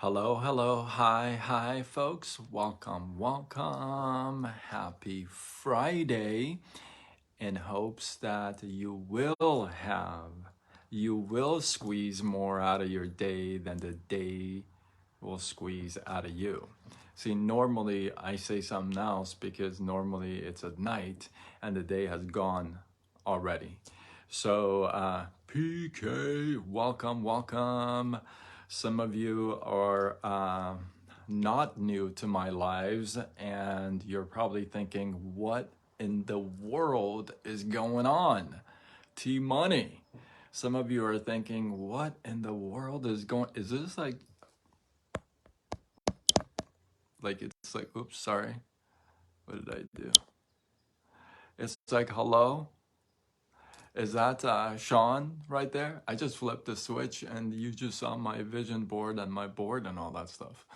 Hello, hello, hi, folks. Welcome. Happy Friday. In hopes that you will squeeze more out of your day than the day will squeeze out of you. See, normally I say something else because normally it's at night and the day has gone already. So, PK, welcome. Some of you are not new to my lives, and you're probably thinking, what in the world is going on? T-Money. Some of you are thinking, what in the world is this it's like, oops, sorry. What did I do? It's like, hello? Is that Sean right there? I just flipped the switch and you just saw my vision board and my board and all that stuff.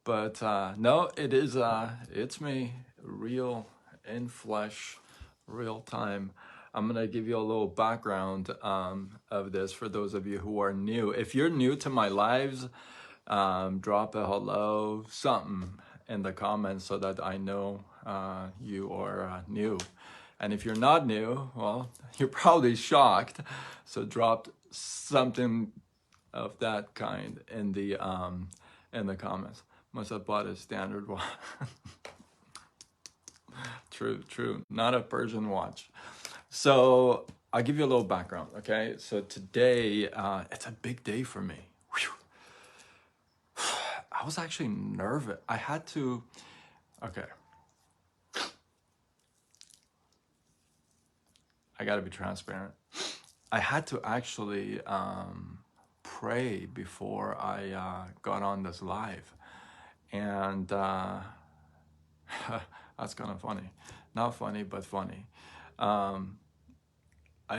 But no, it's me, real in flesh, real time. I'm gonna give you a little background of this for those of you who are new. If you're new to my lives, drop a hello, something in the comments so that I know you are new. And if you're not new, well, you're probably shocked. So drop something of that kind in the comments. Must have bought a standard one. True. Not a Persian watch. So I'll give you a little background, okay? So today, it's a big day for me. Whew. I was actually nervous. I had to, okay. I gotta be transparent. I had to actually pray before I got on this live. And that's kind of funny. Not funny, but funny. I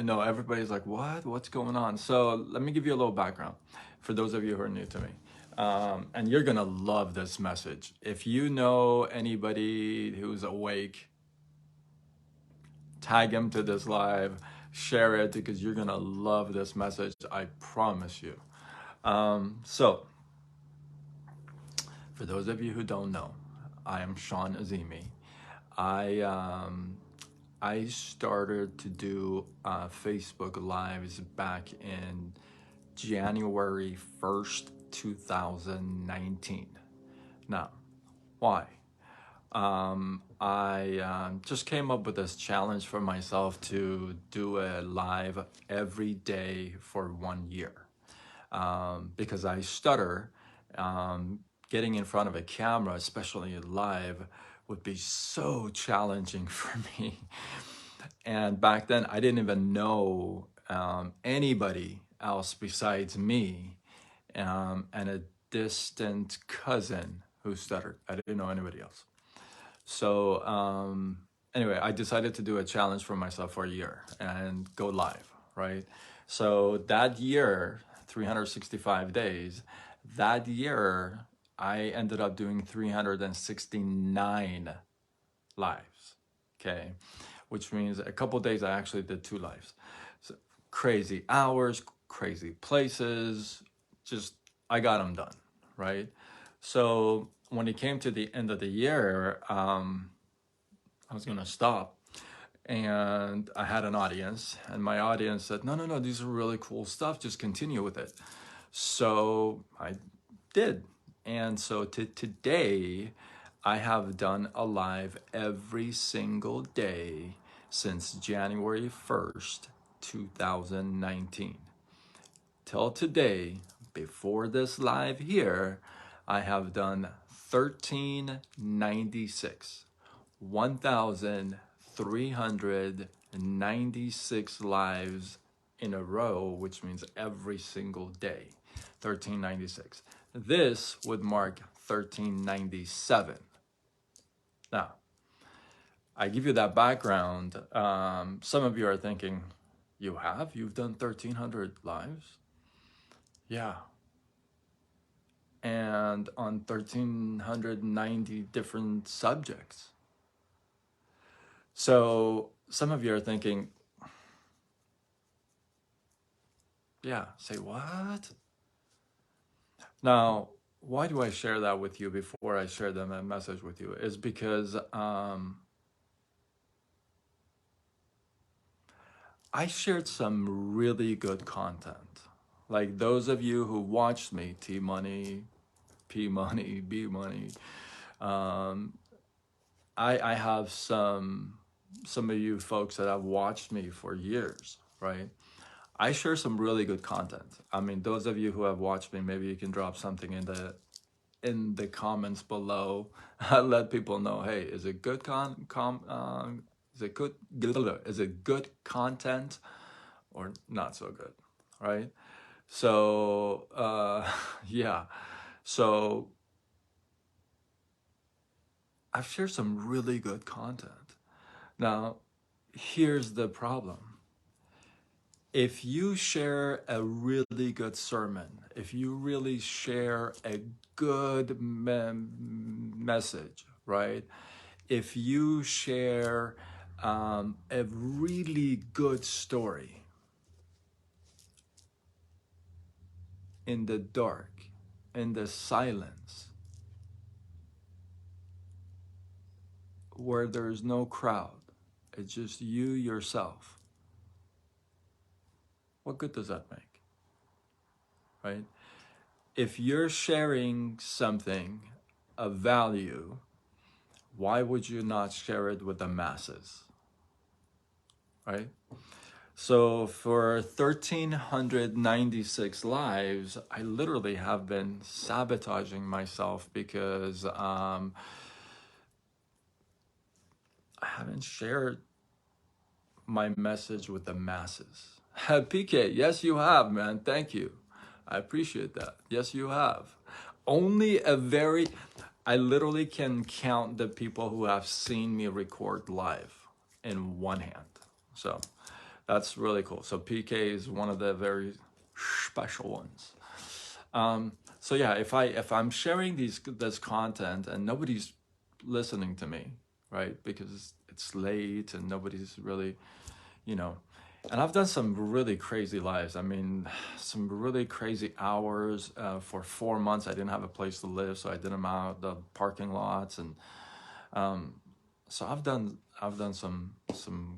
know everybody's like, what? What's going on? So let me give you a little background for those of you who are new to me. And you're gonna love this message. If you know anybody who's awake, tag him to this live, share it because you're gonna love this message. I promise you. So for those of you who don't know, I am Sean Azimi. I started to do Facebook Lives back in January 1st, 2019. Now, why? I just came up with this challenge for myself to do a live every day for 1 year. Because I stutter, getting in front of a camera, especially live, would be so challenging for me. And back then, I didn't even know anybody else besides me and a distant cousin who stuttered. I didn't know anybody else. So anyway, I decided to do a challenge for myself for a year and go live, right? So that year, 365 days, that year, I ended up doing 369 lives, okay? Which means a couple days I actually did 2 lives. So crazy hours, crazy places, just I got them done, right? So when it came to the end of the year, I was gonna stop, and I had an audience, and my audience said, no, these are really cool stuff, just continue with it. So I did. And so today, I have done a live every single day since January 1st, 2019. Till today, before this live here, I have done 1396. 1,396 lives in a row, which means every single day. 1396. This would mark 1397. Now, I give you that background. Some of you are thinking, you've done 1,300 lives? Yeah. And on 1,390 different subjects. So some of you are thinking, yeah, say what? Now, why do I share that with you before I share the message with you? Is because I shared some really good content. Like those of you who watched me, T Money, P Money, B Money, um, I have some of you folks that have watched me for years, right? I share some really good content. I mean, those of you who have watched me, maybe you can drop something in the comments below. Let people know, hey, is it good is it good is it good content or not so good, right? So yeah, so I've shared some really good content. Now, here's the problem. If you share a really good sermon, if you really share a good message, right? If you share a really good story in the dark, in the silence, where there's no crowd, it's just you yourself, what good does that make, right? If you're sharing something of value, why would you not share it with the masses, right? So for 1,396 lives, I literally have been sabotaging myself because I haven't shared my message with the masses. PK, yes, you have, man. Thank you. I appreciate that. Yes, you have. Only a very, I literally can count the people who have seen me record live in one hand. So that's really cool. So PK is one of the very special ones. So yeah, if I'm sharing this content and nobody's listening to me, right? Because it's late and nobody's really, you know, and I've done some really crazy lives. I mean, some really crazy hours. For 4 months, I didn't have a place to live, so I did them out the parking lots, and so I've done some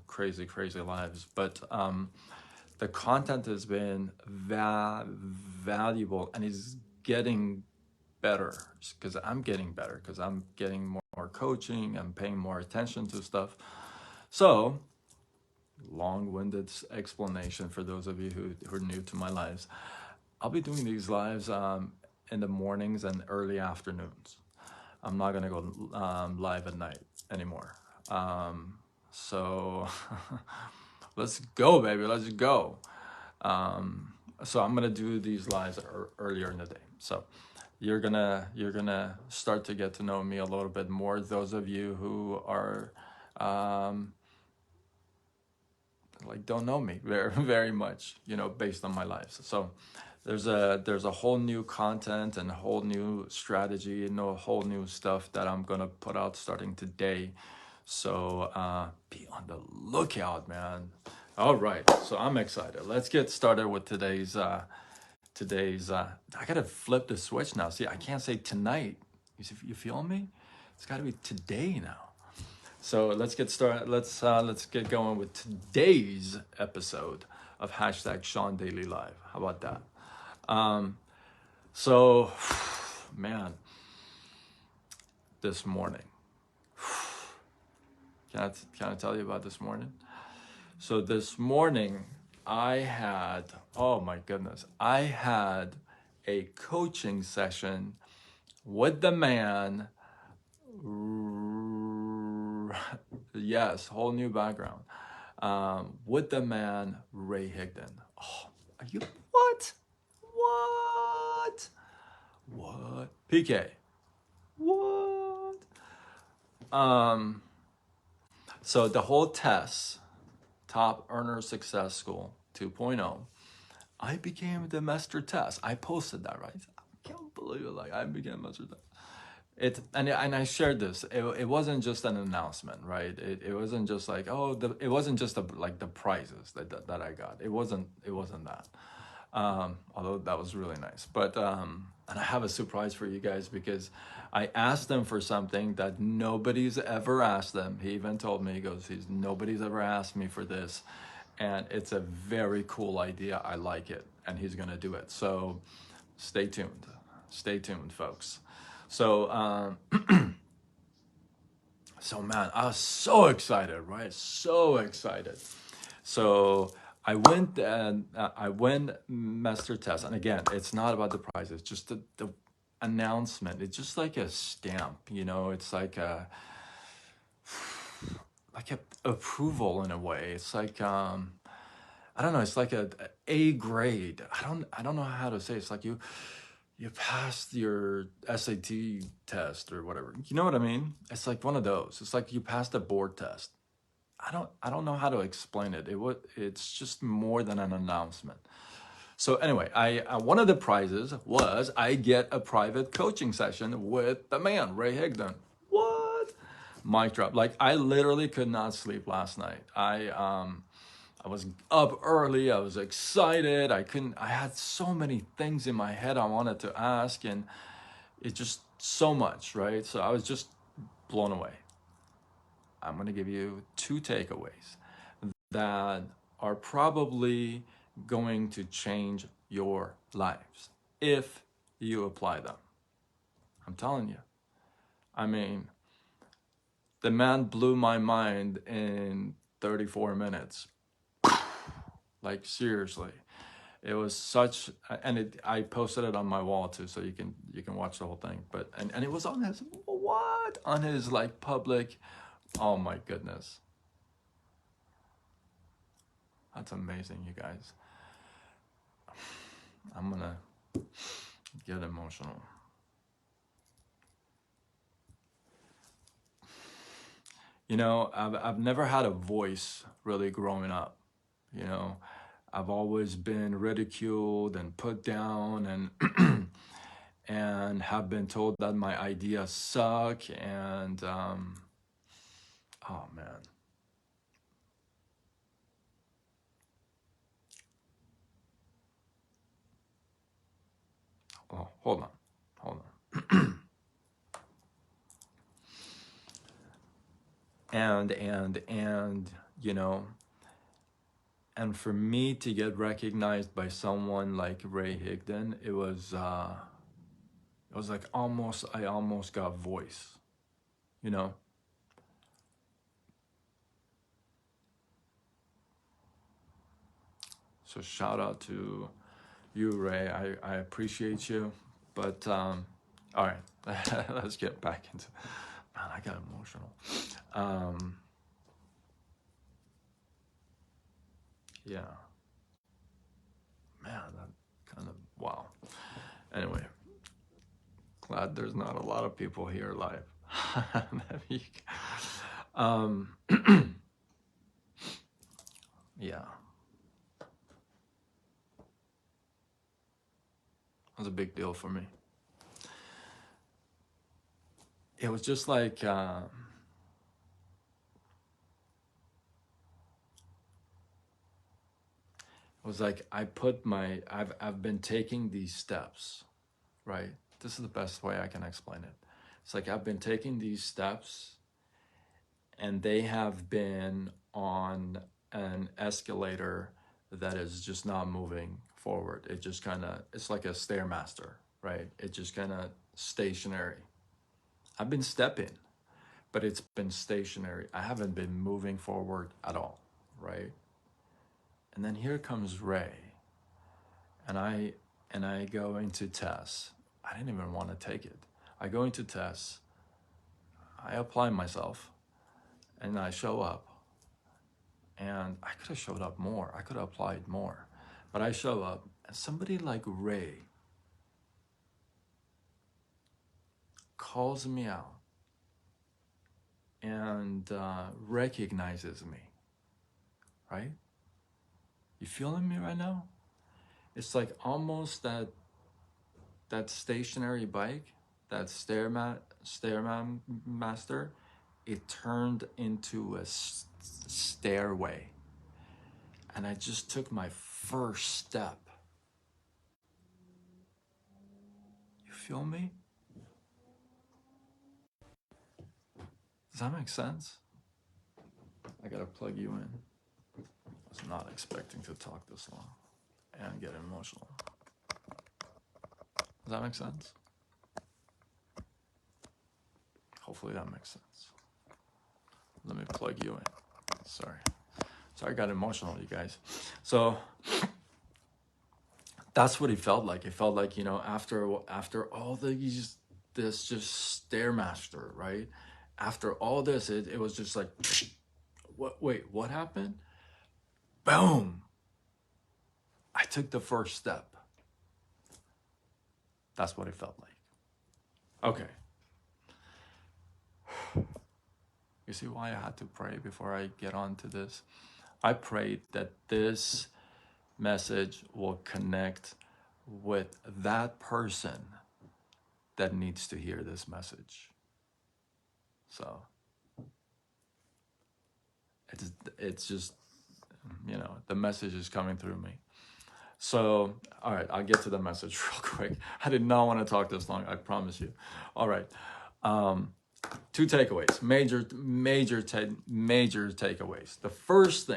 crazy lives. But the content has been valuable and is getting better because I'm getting better because I'm getting more coaching. I'm paying more attention to stuff. So long-winded explanation for those of you who are new to my lives. I'll be doing these lives in the mornings and early afternoons. I'm not gonna go live at night anymore. So let's go, baby. Let's go. So I'm gonna do these lives earlier in the day. So you're gonna start to get to know me a little bit more. Those of you who are like don't know me very much, based on my life. So there's a whole new content and a whole new strategy and a whole new stuff that I'm gonna put out starting today. So be on the lookout, man. All right, so I'm excited. Let's get started with today's. I gotta flip the switch now. See, I can't say tonight. You feel me? It's gotta be today now. So let's get started. Let's get going with today's episode of hashtag Sean Daily Live. How about that? So, man, this morning. Can I tell you about this morning? So this morning I had, oh my goodness, I had a coaching session with the man. Yes, whole new background. With the man Ray Higdon. Oh, are you what? What? What? PK. What? So the whole test, Top Earner Success School 2.0, I became the master test. I posted that, right? I can't believe it. Like I became master test. And I shared this. It wasn't just an announcement, right? It wasn't just like it wasn't just like the prizes that I got. It wasn't that. Although that was really nice. But And I have a surprise for you guys because I asked them for something that nobody's ever asked them. He even told me, he goes, nobody's ever asked me for this. And it's a very cool idea. I like it. And he's going to do it. So stay tuned. Stay tuned, folks. So, so man, I was so excited, right? So excited. So I went master test, and again, it's not about the prize. It's just the announcement. It's just like a stamp, you know. It's like a approval in a way. It's like I don't know. It's like a A grade. I don't know how to say it. It's like you passed your SAT test or whatever. You know what I mean? It's like one of those. It's like you passed a board test. I don't know how to explain it. It's just more than an announcement. So anyway, I one of the prizes was I get a private coaching session with the man Ray Higdon. What? Mic drop. Like I literally could not sleep last night. I was up early. I was excited. I had so many things in my head I wanted to ask, and it just so much, right? So I was just blown away. I'm going to give you two takeaways that are probably going to change your lives if you apply them. I'm telling you. I mean, the man blew my mind in 34 minutes. Like seriously. It was such, and I posted it on my wall too, so you can watch the whole thing. But and it was on his what? On his like public. Oh my goodness. That's amazing, you guys. I'm gonna get emotional. You know, I've never had a voice really growing up. You know, I've always been ridiculed and put down and and have been told that my ideas suck and oh man. Oh, hold on. And you know, and for me to get recognized by someone like Ray Higdon, it was like I almost got voice, you know. So shout out to you, Ray. I appreciate you. But all right, let's get back into. Man, I got emotional. Um, yeah, man, that kind of wow. Anyway, glad there's not a lot of people here live. um, yeah, it was a big deal for me. It was just like it was like I've been taking these steps, right? This is the best way I can explain it. It's like I've been taking these steps and they have been on an escalator that is just not moving forward. It just kind of, it's like a stairmaster, right? It just kind of stationary. I've been stepping, but it's been stationary. I haven't been moving forward at all, right? And then here comes Ray, and I go into tests. I didn't even want to take it. I go into tests. I apply myself, and I show up. And I could have showed up more. I could have applied more. But I show up, and somebody like Ray calls me out and recognizes me, right? You feeling me right now? It's like almost that stationary bike, that stairman master, it turned into a stairway. And I just took my first step. feel me? Does that make sense? I gotta plug you in. I was not expecting to talk this long and get emotional. Does that make sense? Hopefully that makes sense. Let me plug you in. Sorry, I got emotional, you guys. So that's what it felt like. It felt like, after all this just stairmaster, right? After all this, it was just like, what happened? Boom! I took the first step. That's what it felt like. Okay. You see why I had to pray before I get on to this? I prayed that this message will connect with that person that needs to hear this message. So it's just, the message is coming through me. So, all right, I'll get to the message real quick. I did not want to talk this long, I promise you. All right. 2 takeaways, major takeaways. The first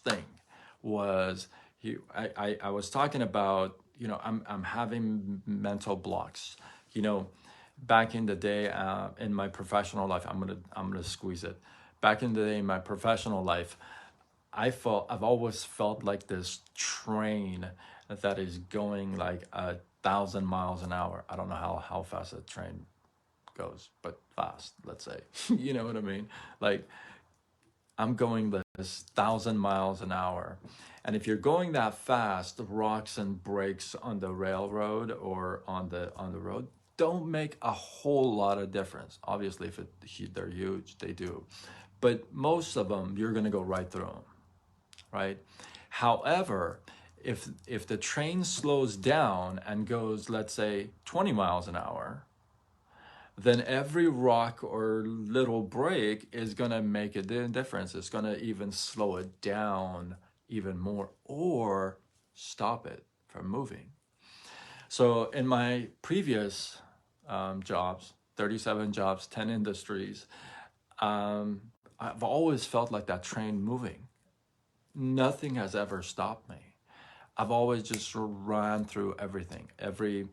thing was, I was talking about, I'm having mental blocks. Back in the day, in my professional life, I'm gonna squeeze it. Back in the day in my professional life, I've always felt like this train that is going like 1,000 miles an hour. I don't know how fast a train goes, but fast, let's say. You know what I mean? Like, I'm going this 1,000 miles an hour. And if you're going that fast, the rocks and brakes on the railroad or on the road don't make a whole lot of difference. Obviously, if they're huge, they do. But most of them, you're gonna go right through them, right? However, if the train slows down and goes, let's say, 20 miles an hour, then every rock or little break is gonna make a difference. It's gonna even slow it down even more or stop it from moving. So in my previous jobs, 37 jobs, 10 industries, I've always felt like that train moving. Nothing has ever stopped me. I've always just ran through everything. Every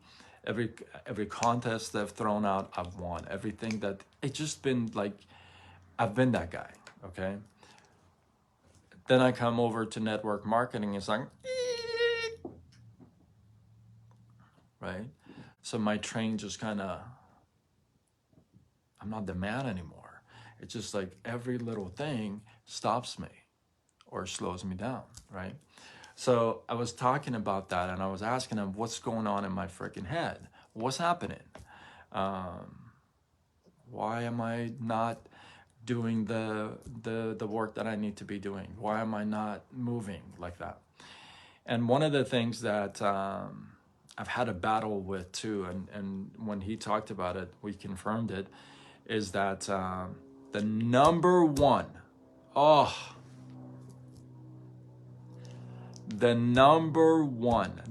contest they've thrown out, I've won. Everything that it's just been like, I've been that guy. Okay. Then I come over to network marketing. It's like, right. So my train just kind of, I'm not the man anymore. It's just like every little thing stops me or slows me down. Right. So I was talking about that and I was asking him, what's going on in my freaking head? What's happening? Why am I not doing the work that I need to be doing? Why am I not moving like that? And one of the things that I've had a battle with too, and when he talked about it, we confirmed it, is that the number one, the number one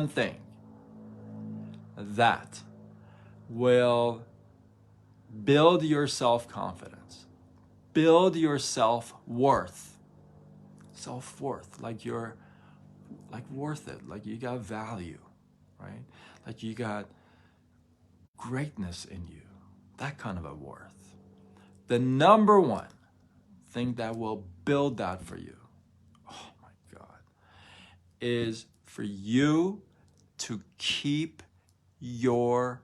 thing that will build your self-confidence, build your self-worth, like you're like worth it, like you got value, right? Like you got greatness in you, that kind of a worth. The number one thing that will build that for you, oh my God, is for you to keep your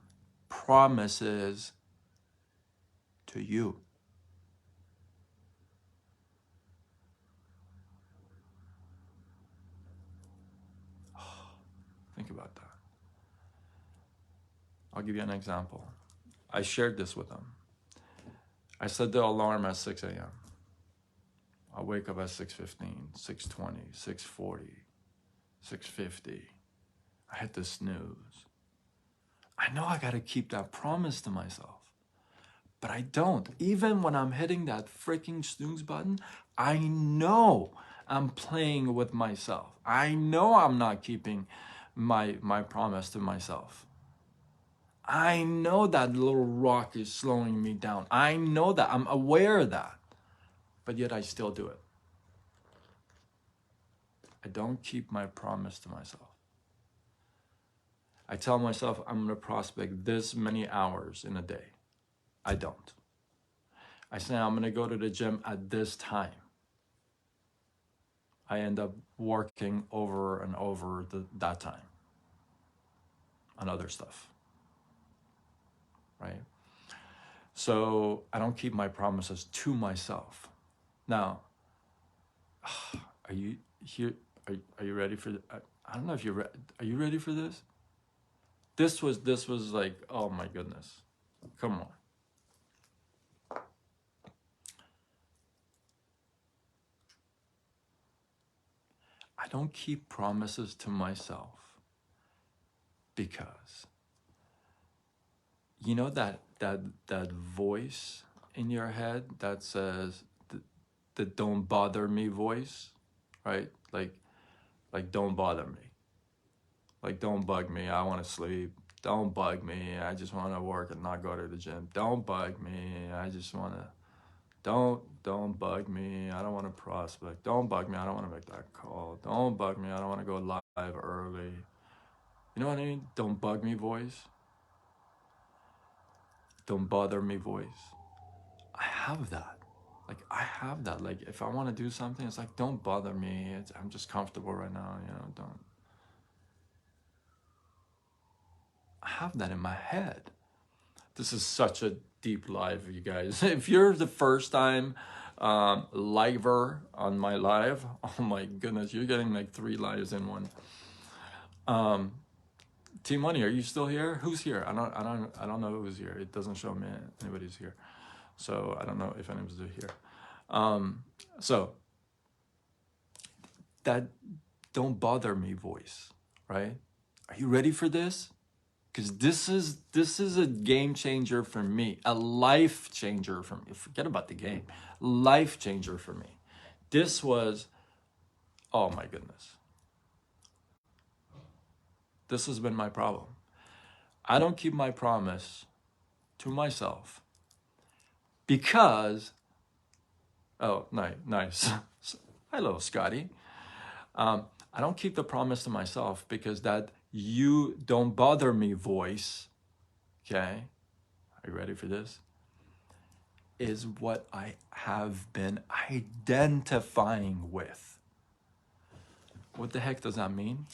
promises to you. Think about that. I'll give you an example. I shared this with them. I set the alarm at 6 a.m. I wake up at 6:15, 6:20, 6:40, 6:50. I hit the snooze. I know I gotta keep that promise to myself, but I don't. Even when I'm hitting that freaking snooze button, I know I'm playing with myself. I know I'm not keeping my promise to myself. I know that little rock is slowing me down. I know that. I'm aware of that. But yet I still do it. I don't keep my promise to myself. I tell myself I'm going to prospect this many hours in a day. I don't. I say I'm going to go to the gym at this time. I end up working over and over that time on other stuff, right? So I don't keep my promises to myself. Now, are you here? Are you ready for? I don't know if you're. Are you ready for this? This was like, oh my goodness, come on. I don't keep promises to myself because you know that voice in your head that says the don't bother me voice, right? Like don't bother me. Like don't bug me. I want to sleep. Don't bug me. I just want to work and not go to the gym. Don't bug me. I just want to don't bug me. I don't want to prospect. Don't bug me. I don't want to make that call. Don't bug me. I don't want to go live early. You know what I mean? Don't bug me voice. Don't bother me voice. I have that. Like I have that. Like if I want to do something, it's like don't bother me. I'm just comfortable right now, don't. I have that in my head. This is such a deep live, you guys. If you're the first time liver on my live, oh my goodness, you're getting like 3 lives in one. Team Money, are you still here? Who's here? I don't know who's here. It doesn't show me anybody's here, so I don't know if anybody's here. So that don't bother me voice, right? Are you ready for this? Because this is a game changer for me, a life changer for me. Forget about the game, life changer for me. This was, oh my goodness. This has been my problem. I don't keep my promise to myself because, oh, nice. Hello, Scotty. I don't keep the promise to myself because that you don't bother me voice, okay? Are you ready for this? Is what I have been identifying with. What the heck does that mean?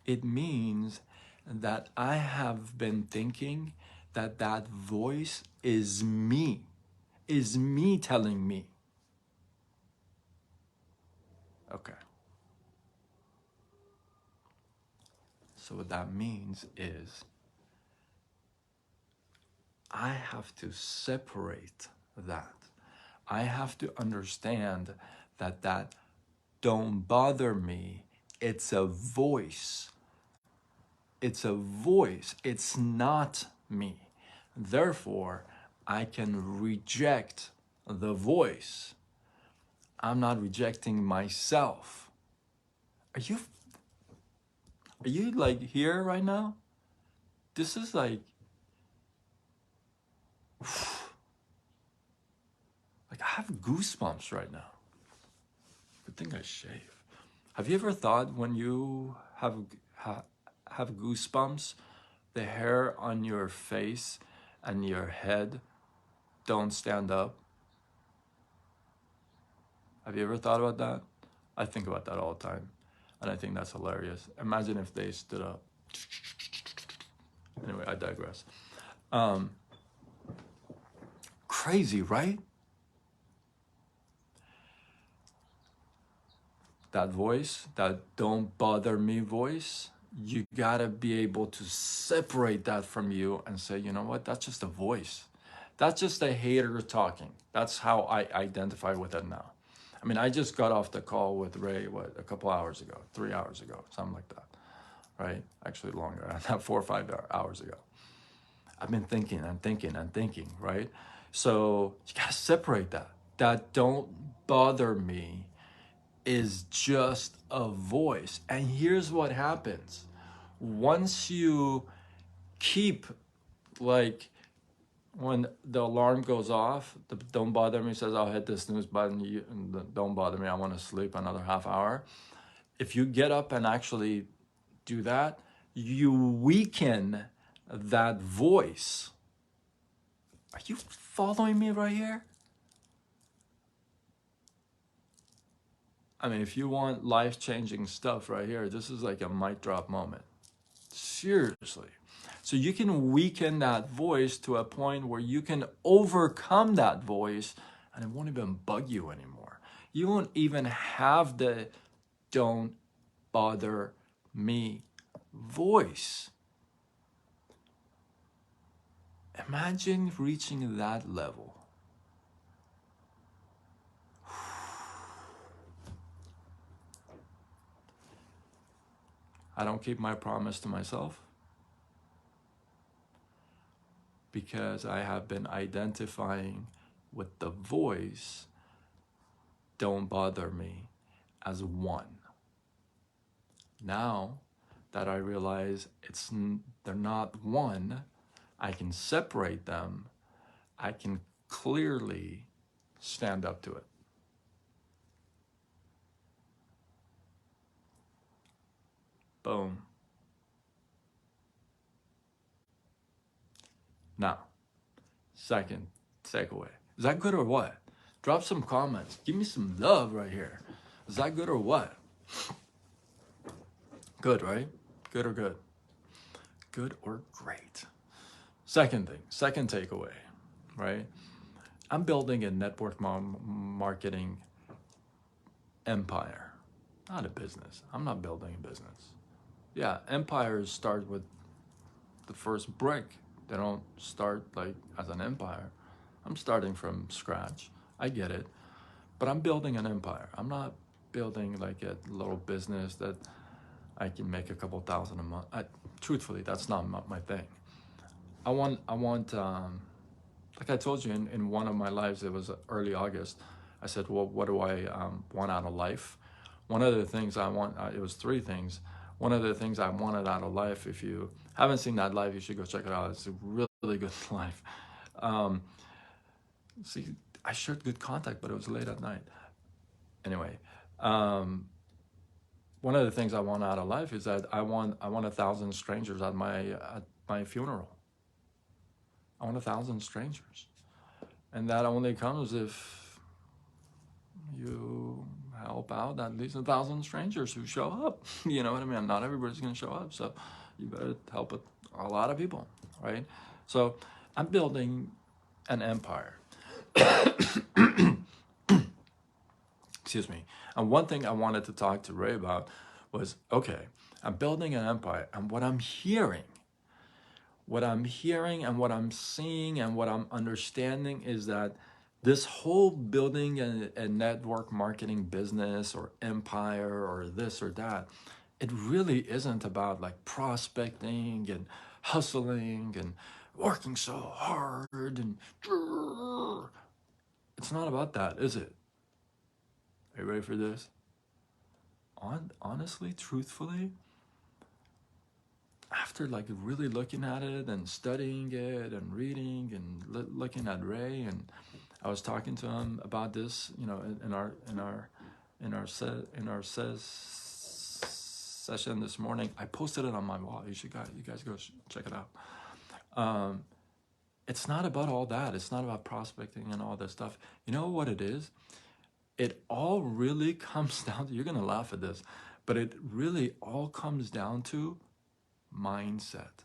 It means that I have been thinking that that voice is me telling me. Okay. So what that means is I have to separate that. I have to understand that don't bother me, it's a voice. It's a voice. It's not me. Therefore, I can reject the voice. I'm not rejecting myself. Are you like here right now? This is like I have goosebumps right now. Good thing I shave. Have you ever thought when you have goosebumps, the hair on your face and your head don't stand up? Have you ever thought about that? I think about that all the time, and I think that's hilarious. Imagine if they stood up. Anyway, I digress. Crazy, right? That voice, that don't bother me voice, you gotta be able to separate that from you and say, you know what, that's just a voice. That's just a hater talking. That's how I identify with it now. I mean, I just got off the call with Ray, a couple hours ago, 3 hours ago, something like that, right? Actually longer, 4 or 5 hours ago. I've been thinking and thinking and thinking, right? So you gotta separate that. That don't bother me is just a voice. And here's what happens. Once you keep, like, when the alarm goes off, the don't bother me says, I'll hit the snooze button, don't bother me, I want to sleep another half hour. If you get up and actually do that, you weaken that voice. Are you following me right here? I mean, if you want life-changing stuff right here, this is like a mic drop moment. Seriously. So you can weaken that voice to a point where you can overcome that voice and it won't even bug you anymore. You won't even have the don't bother me voice. Imagine reaching that level. I don't keep my promise to myself because I have been identifying with the voice, don't bother me, as one. Now that I realize they're not one, I can separate them. I can clearly stand up to it. Boom. Now, second takeaway. Is that good or what? Drop some comments. Give me some love right here. Is that good or what? Good, right? Good or good? Good or great? Second thing, second takeaway, right? I'm building a network marketing empire, not a business. I'm not building a business. Yeah, empires start with the first brick. They don't start like as an empire. I'm starting from scratch. I get it. But I'm building an empire. I'm not building like a little business that I can make a couple thousand a month. Truthfully, that's not my thing. I want like I told you in one of my lives, it was early August. I said, well, what do I want out of life? One of the things I want, it was three things. One of the things I wanted out of life, if you haven't seen that live, you should go check it out. It's a really good life. See, I shared good contact, but it was late at night. Anyway, one of the things I want out of life is that I want 1,000 strangers at my funeral. I want 1,000 strangers. And that only comes if you help out at least 1,000 strangers who show up. You know what I mean? Not everybody's going to show up, so you better help a lot of people, right? So I'm building an empire. Excuse me. And one thing I wanted to talk to Ray about was, okay, I'm building an empire, and what I'm hearing and what I'm seeing and what I'm understanding is that this whole building a network marketing business or empire or this or that, it really isn't about like prospecting and hustling and working so hard and it's not about that, is it? Are you ready for this? Honestly, truthfully, after like really looking at it and studying it and reading and looking at Ray, and I was talking to him about this, you know, in our session this morning. I posted it on my wall. You guys go check it out. It's not about all that. It's not about prospecting and all that stuff. You know what it is? It all really comes down to, you're gonna laugh at this, but it really all comes down to mindset.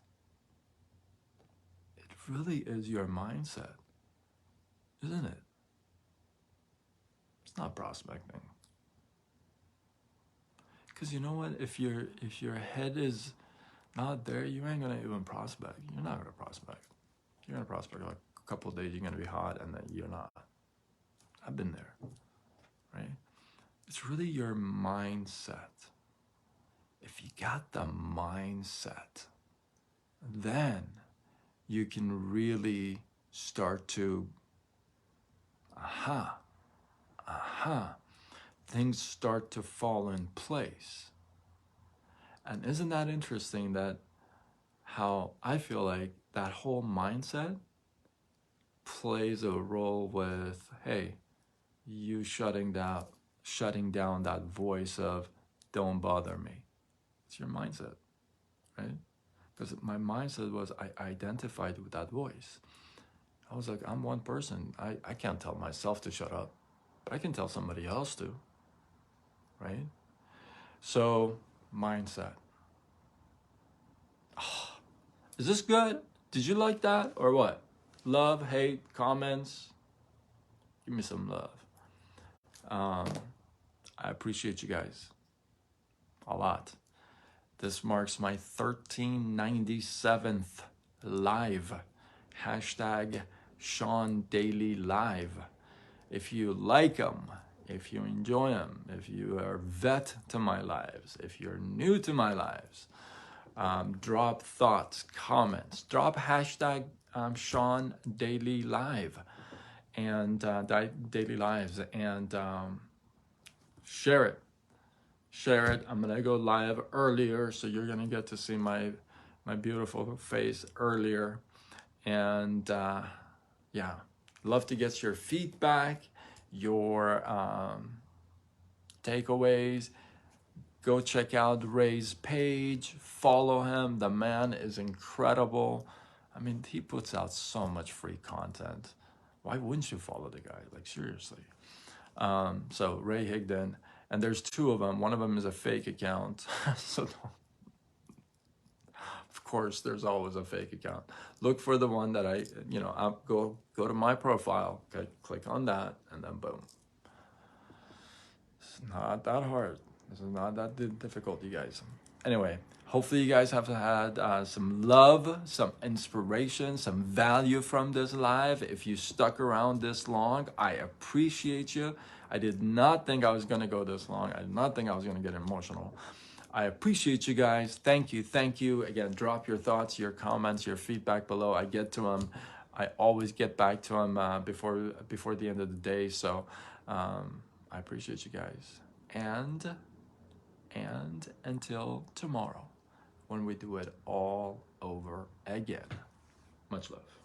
It really is your mindset, isn't it? It's not prospecting. Because you know what? If your head is not there, you ain't gonna even prospect. You're not gonna prospect. You're gonna prospect like a couple of days. You're gonna be hot, and then you're not. I've been there, right? It's really your mindset. If you got the mindset, then you can really start to, things start to fall in place. And isn't that interesting that how I feel like that whole mindset plays a role with, hey, you shutting down that voice of don't bother me. It's your mindset, right? Because my mindset was I identified with that voice. I was like, I'm one person. I can't tell myself to shut up, but I can tell somebody else to, right? So, mindset. Is this good? Did you like that or what? Love, hate, comments? Give me some love. I appreciate you guys a lot. This marks my 1397th live. Hashtag Sean Daily Live. If you like them, if you enjoy them, if you are vet to my lives, if you're new to my lives, drop thoughts, comments, drop hashtag Sean Daily Live and Daily Lives and share it. Share it. I'm gonna go live earlier, so you're gonna get to see my beautiful face earlier. And yeah, love to get your feedback, your takeaways. Go check out Ray's page, follow him. The man is incredible. I mean, he puts out so much free content. Why wouldn't you follow the guy? Like, seriously. So Ray Higdon, and there's two of them. One of them is a fake account. So of course, there's always a fake account. Look for the one that I'll go to my profile, okay, click on that, and then boom. It's not that hard. This is not that difficult, you guys. Anyway, hopefully you guys have had some love, some inspiration, some value from this live. If you stuck around this long, I appreciate you. I did not think I was going to go this long. I did not think I was going to get emotional. I appreciate you guys. Thank you. Thank you. Again, drop your thoughts, your comments, your feedback below. I get to them. I always get back to them before the end of the day. So I appreciate you guys. And until tomorrow, when we do it all over again. Much love.